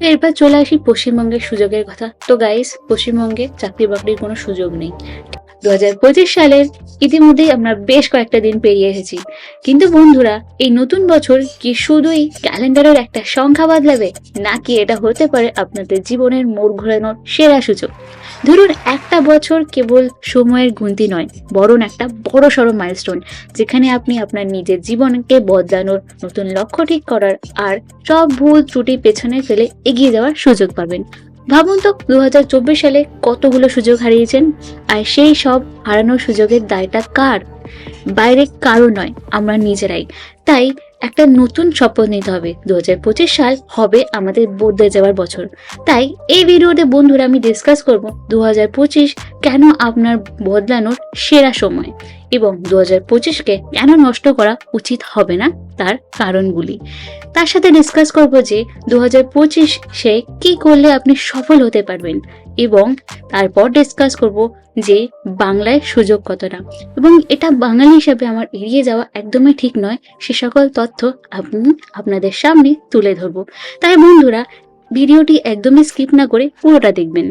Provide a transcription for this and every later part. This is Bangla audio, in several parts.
এরপর চলে আসি পশ্চিমবঙ্গের সুযোগের কথা। তো গাইস, পশ্চিমবঙ্গে চাকরি বাকরির কোনো সুযোগ নেই। 2025 সালের ইতিমধ্যেই আমরা বেশ কয়েকটা দিন পেরিয়ে এসেছি, কিন্তু বন্ধুরা, এই নতুন বছর কি শুধুই ক্যালেন্ডারের একটা সংখ্যা বদলাবে, নাকি এটা হতে পারে আপনাদের জীবনের মোড় ঘোরানোর সেরা সুযোগ? ধরুন, একটা বছর কেবল সময়ের গুনতি নয়, বরং একটা বড় সড়ো মাইলস্টোন, যেখানে আপনি আপনার নিজের জীবনকে বদলানোর, নতুন লক্ষ্য ঠিক করার আর সব ভুল ত্রুটি পেছনে ফেলে এগিয়ে যাওয়ার সুযোগ পাবেন। ভাবুন তো, 2024 সালে কতগুলো সুযোগ হারিয়েছেন, আর সেই সব হারানোর সুযোগের দায়টা কার? বাইরে কারো নয়, আমরা নিজেরাই। তাই একটা নতুন শপথ নিতে হবে। 2025 সাল হবে আমাদের বদলে যাওয়ার বছর। তাই এই ভিডিওতে বন্ধুরা আমি ডিসকাস করব 2025 কেন আপনার বদলানোর সেরা সময়, এবং 2025কে কেন নষ্ট করা উচিত হবে না তার কারণগুলি। তার সাথে ডিসকাস করব যে 2025-এ কি করলে আপনি সফল হতে পারবেন, এবং তারপর ডিসকাস করব যে বাংলায় সুযোগ কতটা, এবং এটা বাঙালি হিসেবে আমার এড়িয়ে যাওয়া একদমই ঠিক নয়। সে সকল তথ্য আমি আপনাদের সামনে তুলে ধরব। তাই বন্ধুরা, ভিডিওটি একদমই স্কিপ না করে পুরোটা দেখবেন।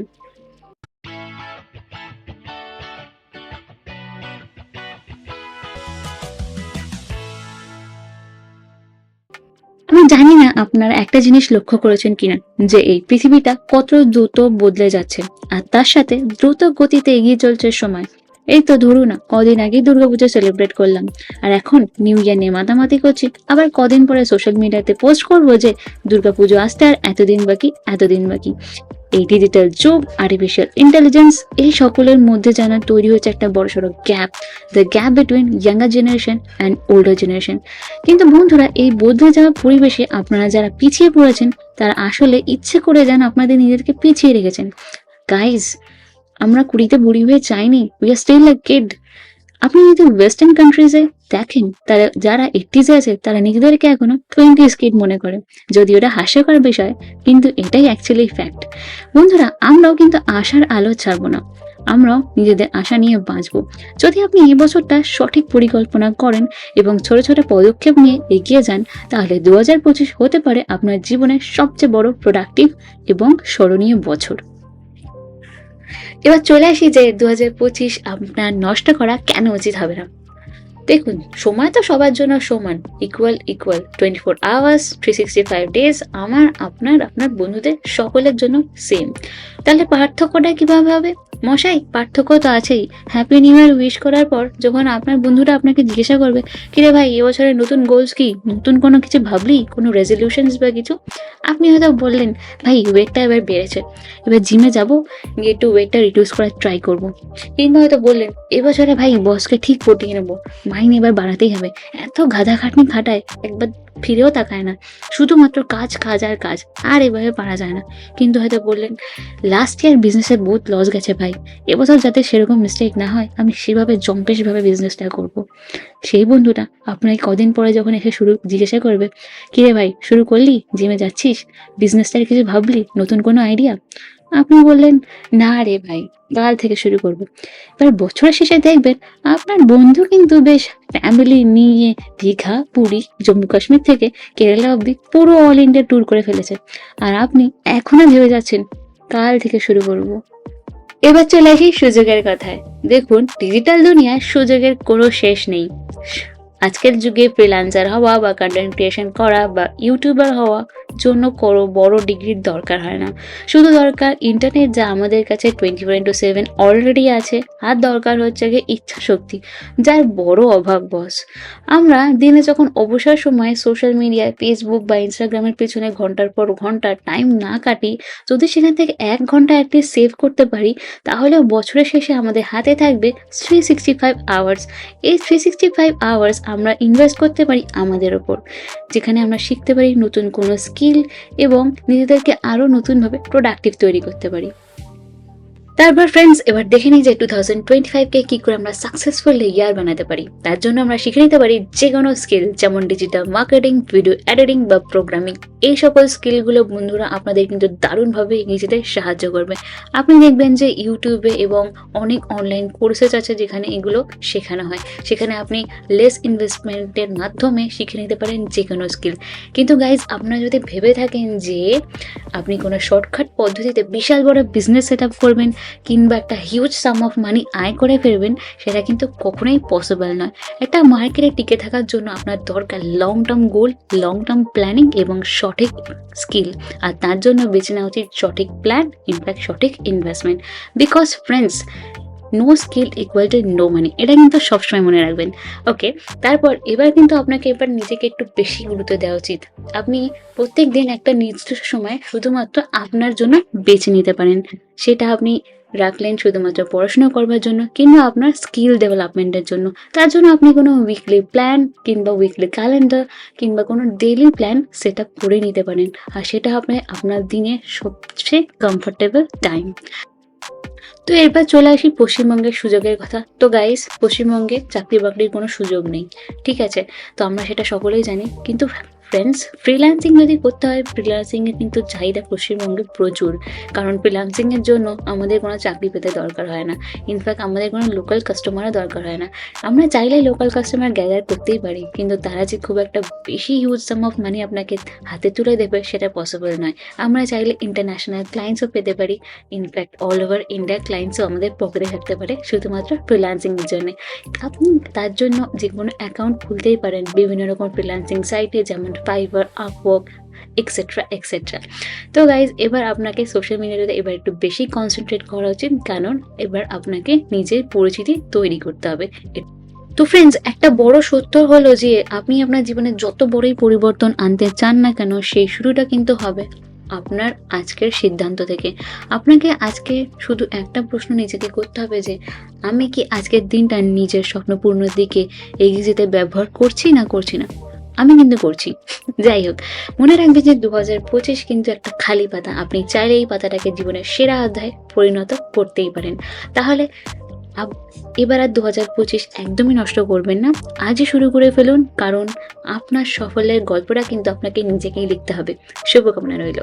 আমি জানি না আপনারা একটা জিনিস লক্ষ্য করেছেন কিনা, যে এই পৃথিবীটা কত দ্রুত বদলে যাচ্ছে, আর তার সাথে দ্রুত গতিতে এগিয়ে চলছে সময়। এই তো ধরুন না, কদিন আগে দুর্গাপুজো সেলিব্রেট করলাম, আর এখন নিউ ইয়ার নিয়ে মাতামাতি করছি। আবার কদিন পরে সোশ্যাল মিডিয়াতে পোস্ট করবো যে দুর্গাপুজো আসতে আর এতদিন বাকি, এতদিন বাকি। এই ডিজিটাল যুগ, আর্টিফিশিয়াল ইন্টেলিজেন্স, এই সকলের মধ্যে যেন তৈরি হচ্ছে একটা বড়সড় gap, the gap between younger generation and older generation. কিন্তু বন্ধুরা, এই বদলে যাওয়া পরিবেশে আপনারা যারা পিছিয়ে পড়েছেন, তারা আসলে ইচ্ছে করে যেন আপনাদের নিজেদেরকে পিছিয়ে রেখেছেন। গাইজ, আমরা 20-তে বুড়ি হয়ে যাইনি, we are still a kid. আপনি যদি ওয়েস্টার্ন কান্ট্রিজে দেখেন, তারা যারা 80s-এ আছে, তারা নিজেদেরকে এখনো 20s কিড মনে করে। যদি ওটা হাস্যকর বিষয়, কিন্তু এটাই অ্যাকচুয়ালি ফ্যাক্ট। বন্ধুরা, আমরাও কিন্তু আশার আলো ছাড়বো না, আমরাও নিজেদের আশা নিয়ে বাঁচবো। যদি আপনি এই বছরটা সঠিক পরিকল্পনা করেন এবং ছোট ছোট পদক্ষেপ নিয়ে এগিয়ে যান, তাহলে 2025 হতে পারে আপনার জীবনের সবচেয়ে বড় প্রোডাক্টিভ এবং স্মরণীয় বছর। এবার চলে আসি যে 2025 আপনার নষ্ট করা কেন উচিত হবে না। দেখুন, সময় তো সবার জন্য সমান, ইকুয়াল 24 আওয়ার্স 365 ডেজ, আমার, আপনার, আপনার বন্ধুদের সকলের জন্য সেম। তাহলে পার্থক্যটা কিভাবে হবে? মশাই, পার্থক্য তো আছেই। হ্যাপি নিউ ইয়ার উইশ করার পর যখন আপনার বন্ধুরা আপনাকে জিজ্ঞাসা করবে, কিরে ভাই, এবছরের নতুন গোলস কি, নতুন কোনো কিছু ভাবলি, কোনো রেজলিউশনস বা কিছু, আপনি হয়তো বললেন, ভাই ওয়েটটা এবার বেড়েছে, এবার জিমে যাবো, গিয়ে একটু ওয়েটটা রিডিউস করার ট্রাই করবো। কিংবা হয়তো বললেন, এবছরে ভাই বসকে ঠিক পটিয়ে নেবো, মাইনে এবার বাড়াতেই হবে, এত গাধা খাটনি খাটায়, একবার ফিরেও তাকায় না, শুধুমাত্র কাজ কাজ আর কাজ, আর এভাবে পারা যায় না। কিন্তু হয়তো বললেন, লাস্ট ইয়ার বিজনেসে বহুত লস গেছে ভাই, এবছর যাতে সেরকম মিস্টেক না হয়, আমি সেভাবে জম্পেশভাবে বিজনেসটা করব। সেই বন্ধুটা আপনাকে কদিন পরে যখন এসে জিজ্ঞাসা করবে, কিরে ভাই, শুরু করলি, জিমে যাচ্ছিস, বিজনেসটার কিছু ভাবলি, নতুন কোনো আইডিয়া? আপনি বললেন, না রে ভাই, কাল থেকে শুরু করব। এবার বছরের শেষে দেখবেন আপনার বন্ধু কিন্তু বেশ ফ্যামিলি নিয়ে দীঘা, পুরী, জম্মু কাশ্মীর থেকে কেরালা অব্দি পুরো অল ইন্ডিয়া ট্যুর করে ফেলেছে, আর আপনি এখনো ভেবে যাচ্ছেন কাল থেকে শুরু করব। এবার চলে আসি সুযোগের কথায়। দেখুন, ডিজিটাল দুনিয়ায় সুযোগের কোনো শেষ নেই। আজকের যুগে ফ্রিল্যান্সার হওয়া বা কন্টেন্ট ক্রিয়েশন করা বা ইউটিউবার হওয়া জন্য কোনো বড় ডিগ্রির দরকার হয় না। শুধু দরকার ইন্টারনেট, যা আমাদের কাছে 24/7 অলরেডি আছে, আর দরকার হচ্ছে গিয়ে ইচ্ছা শক্তি, যার বড় অভাব বস। আমরা দিনে যখন অবসর সময়ে সোশ্যাল মিডিয়ায়, ফেসবুক বা ইনস্টাগ্রামের পেছনে ঘন্টার পর ঘন্টা টাইম না কাটি, যদি সেখান থেকে 1 ঘন্টা অ্যাটলিস্ট সেভ করতে পারি, তাহলে বছরের শেষে আমাদের হাতে থাকবে 365 আওয়ার্স। এই 365 আওয়ার্স আমরা ইনভেস্ট করতে পারি আমাদের ওপর, যেখানে আমরা শিখতে পারি নতুন কোনো স্কিল এবং নিজেদেরকে আরও নতুনভাবে প্রোডাক্টিভ তৈরি করতে পারি। তারপর ফ্রেন্ডস এবার দেখে নিই যে 2025কে কি করে আমরা সাকসেসফুল ইয়ার বানাতে পারি। তার জন্য আমরা শিখে নিতে পারি যে কোনো স্কিল, যেমন ডিজিটাল মার্কেটিং, ভিডিও এডিটিং বা প্রোগ্রামিং। এই সকল স্কিলগুলো বন্ধুরা আপনাদের কিন্তু দারুণভাবে এগিয়ে যেতে সাহায্য করবে। আপনি দেখবেন যে ইউটিউবে এবং অনেক অনলাইন কোর্সেস আছে যেখানে এগুলো শেখানো হয়, সেখানে আপনি লেস ইনভেস্টমেন্টের মাধ্যমে শিখে নিতে পারেন যে কোনো স্কিল। কিন্তু গাইজ, আপনারা যদি ভেবে থাকেন যে আপনি কোনো শর্টকাট পদ্ধতিতে বিশাল বড় বিজনেস সেট আপ করবেন কিংবা একটা হিউজ সাম অফ মানি আয় করে ফেলবেন, সেটা কিন্তু কখনোই পসিবল নয়। একটা মার্কেটে টিকে থাকার জন্য আপনার দরকার long term goal, long term planning এবং সঠিক স্কিল। আর তার জন্য বেছে নেওয়া উচিত সঠিক প্ল্যান, ইনফ্যাক্ট সঠিক investment. Because friends, no skill equal to no money, এটা কিন্তু সবসময় মনে রাখবেন। ওকে, তারপর এবার কিন্তু আপনাকে এবার নিজেকে একটু বেশি গুরুত্ব দেওয়া উচিত। আপনি প্রত্যেক দিন একটা নির্দিষ্ট সময় শুধুমাত্র আপনার জন্য বেছে নিতে পারেন। সেটা আপনি রাখলেন শুধুমাত্র পড়াশোনা করবার জন্য কিংবা আপনার স্কিল ডেভেলপমেন্টের জন্য। তার জন্য আপনি কোনো উইকলি প্ল্যান কিংবা উইকলি ক্যালেন্ডার কিংবা কোনো ডেইলি প্ল্যান সেট আপ করে নিতে পারেন। আর সেটা হবে আপনার দিনের সবচেয়ে কমফোর্টেবল টাইম। তো এবার চলে আসি পশ্চিমবঙ্গের সুযোগের কথা। তো গাইস, পশ্চিমবঙ্গে চাকরি বাকরির কোনো সুযোগ নেই, ঠিক আছে? তো আমরা সেটা সকলেই জানি। কিন্তু ফ্রেন্ডস, ফ্রিল্যান্সিং যদি করতে হয়, ফ্রিল্যান্সিংয়ের কিন্তু চাহিদা পশ্চিমবঙ্গে প্রচুর। কারণ ফ্রিল্যান্সিংয়ের জন্য আমাদের কোনো চাকরি পেতে দরকার হয় না, ইনফ্যাক্ট আমাদের কোনো লোকাল কাস্টমারও দরকার হয় না। আমরা চাইলে লোকাল কাস্টমার গ্যাদার করতেই পারি, কিন্তু তারা যে খুব একটা বেশি হিউজ সাম অফ মানি আপনাকে হাতে তুলে দেবে সেটা পসিবল নয়। আমরা চাইলে ইন্টারন্যাশনাল ক্লায়েন্টসও পেতে পারি, ইনফ্যাক্ট অল ওভার ইন্ডিয়া ক্লায়েন্টসও আমাদের পকেটে থাকতে পারে শুধুমাত্র ফ্রিল্যান্সিংয়ের জন্য। আপনি তার জন্য যে কোনো অ্যাকাউন্ট খুলতেই পারেন বিভিন্ন রকম ফ্রিল্যান্সিং সাইটে, যেমন ফাইবার, আপওয়ার্ক, এক্সেট্রা এক্সেট্রা। তো গাইজ, এবার আপনাকে সোশ্যাল মিডিয়াতে এবার একটু বেশি কনসেন্ট্রেট করা উচিত, কারণ এবার আপনাকে নিজের পরিচিতি তৈরি করতে হবে। তো ফ্রেন্ডস, একটা বড় সত্য হলো যে আপনি আপনার জীবনে যত বড়ই পরিবর্তন আনতে চান না কেন, সেই শুরুটা কিন্তু হবে আপনার আজকের সিদ্ধান্ত থেকে। আপনাকে আজকে শুধু একটা প্রশ্ন নিজেকে করতে হবে যে আমি কি আজকের দিনটা নিজের স্বপ্নপূর্ণর দিকে এগিয়ে যেতে ব্যবহার করছি না করছি না। আমি কিন্তু করছি। যাই হোক, মনে রাখবেন যে 2025 কিন্তু একটা খালি পাতা। আপনি চাইলে এই পাতাটাকে জীবনের সেরা অধ্যায় পরিণত করতেই পারেন। তাহলে এবার আর 2025 একদমই নষ্ট করবেন না, আজই শুরু করে ফেলুন, কারণ আপনার সফলের গল্পটা কিন্তু আপনাকে নিজেকেই লিখতে হবে। শুভকামনা রইল।